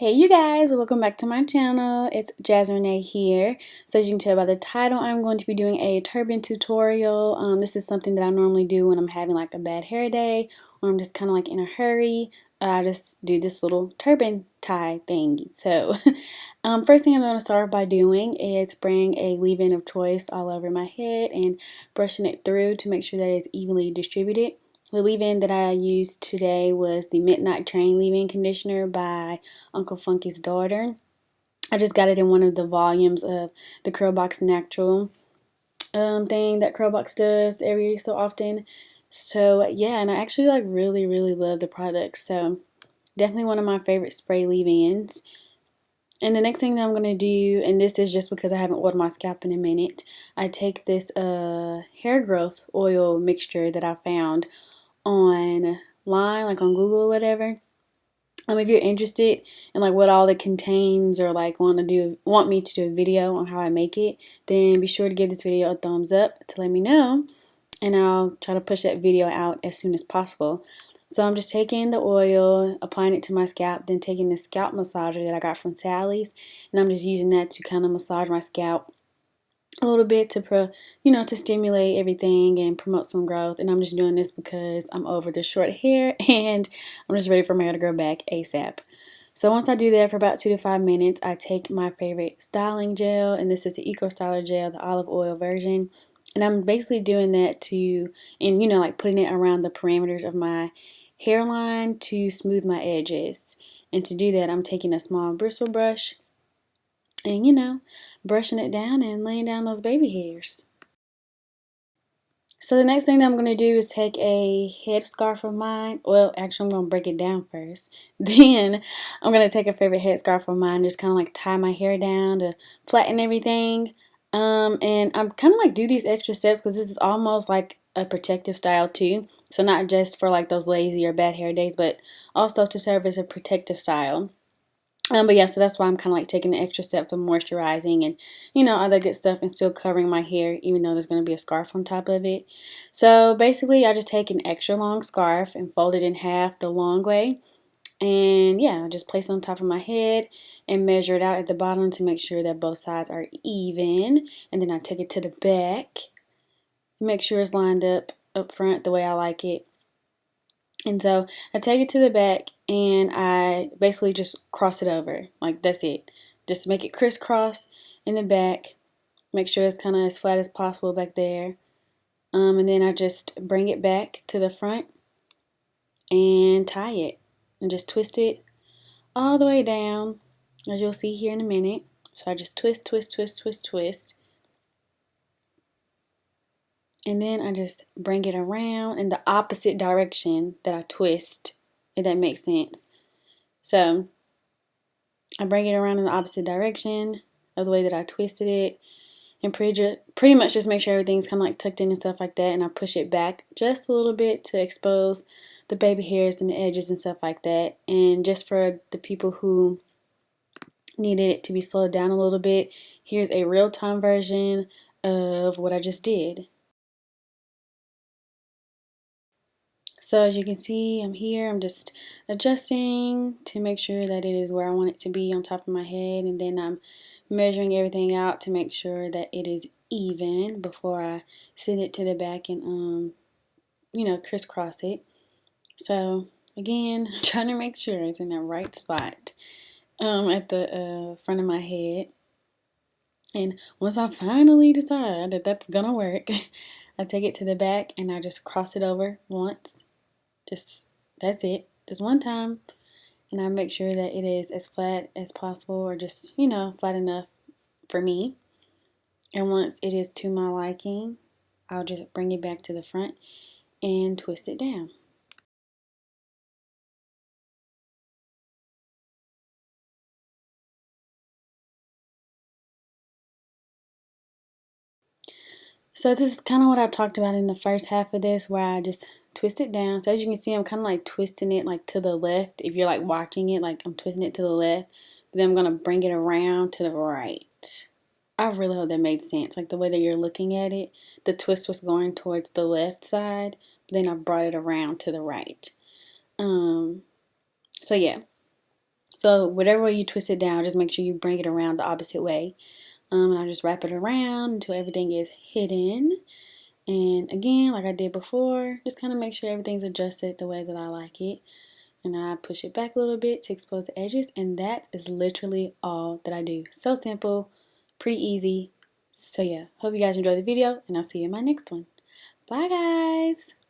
Hey you guys, welcome back to my channel. It's JasmineReneé here. So as you can tell by the title, I'm going to be doing a turban tutorial. This is something that I normally do when I'm having like a bad hair day or I'm just kind of like in a hurry. I just do this little turban tie thingy. So first thing I'm going to start by doing is spraying a leave-in of choice all over my head and brushing it through to make sure that it's evenly distributed. The leave-in that I used today was the Midnight Train leave-in conditioner by Uncle Funky's daughter. I just got it in one of the volumes of the Curlbox Natural thing that Curlbox does every so often. So yeah, and I actually like really love the product. So definitely one of my favorite spray leave-ins. And the next thing that I'm going to do, and this is just because I haven't oiled my scalp in a minute, I take this hair growth oil mixture that I found online, like on Google or whatever. If you're interested in like what all it contains or like want me to do a video on how I make it, then be sure to give this video a thumbs up to let me know, and I'll try to push that video out as soon as possible. So I'm just taking the oil, applying it to my scalp, then taking the scalp massager that I got from Sally's, and I'm just using that to kind of massage my scalp a little bit to stimulate everything and promote some growth. And I'm just doing this because I'm over the short hair and I'm just ready for my hair to grow back ASAP. So once I do that for about 2 to 5 minutes, I take my favorite styling gel, and this is the Eco Styler gel, the olive oil version. And I'm basically doing that like putting it around the parameters of my hairline to smooth my edges. And to do that, I'm taking a small bristle brush and brushing it down and laying down those baby hairs. So the next thing that I'm going to do is take a headscarf of mine. Well, actually, I'm going to break it down first. Then I'm going to take a favorite headscarf of mine, just kind of like tie my hair down to flatten everything. And I'm kind of like do these extra steps because this is almost like a protective style too. So not just for like those lazy or bad hair days, but also to serve as a protective style. But yeah, so that's why I'm kind of like taking the extra steps of moisturizing and, other good stuff and still covering my hair, even though there's going to be a scarf on top of it. So basically, I just take an extra long scarf and fold it in half the long way. And yeah, I just place it on top of my head and measure it out at the bottom to make sure that both sides are even. And then I take it to the back, make sure it's lined up front the way I like it. And so I take it to the back and I basically just cross it over. Like that's it. Just make it crisscross in the back. Make sure it's kind of as flat as possible back there. And then I just bring it back to the front and tie it. And just twist it all the way down, as you'll see here in a minute. So I just twist. And then I just bring it around in the opposite direction that I twist, if that makes sense. So I bring it around in the opposite direction of the way that I twisted it, and pretty much just make sure everything's kind of like tucked in and stuff like that. And I push it back just a little bit to expose the baby hairs and the edges and stuff like that. And just for the people who needed it to be slowed down a little bit, here's a real-time version of what I just did. So as you can see, I'm here. I'm just adjusting to make sure that it is where I want it to be on top of my head, and then I'm measuring everything out to make sure that it is even before I send it to the back and crisscross it. So again, trying to make sure it's in the right spot at the front of my head. And once I finally decide that that's gonna work, I take it to the back and I just cross it over once. That's it. Just one time. And I make sure that it is as flat as possible, or just, flat enough for me. And once it is to my liking, I'll just bring it back to the front and twist it down. So this is kind of what I talked about in the first half of this, where I just twist it down. So as you can see, I'm kind of like twisting it like to the left. If you're like watching it, like I'm twisting it to the left, but then I'm going to bring it around to the right. I really hope that made sense. Like the way that you're looking at it, the twist was going towards the left side, but then I brought it around to the right. So yeah. So whatever way you twist it down, just make sure you bring it around the opposite way. And I'll just wrap it around until everything is hidden. And again, like I did before, just kind of make sure everything's adjusted the way that I like it. And I push it back a little bit to expose the edges. And that is literally all that I do. So simple, pretty easy. So yeah, hope you guys enjoyed the video, and I'll see you in my next one. Bye guys!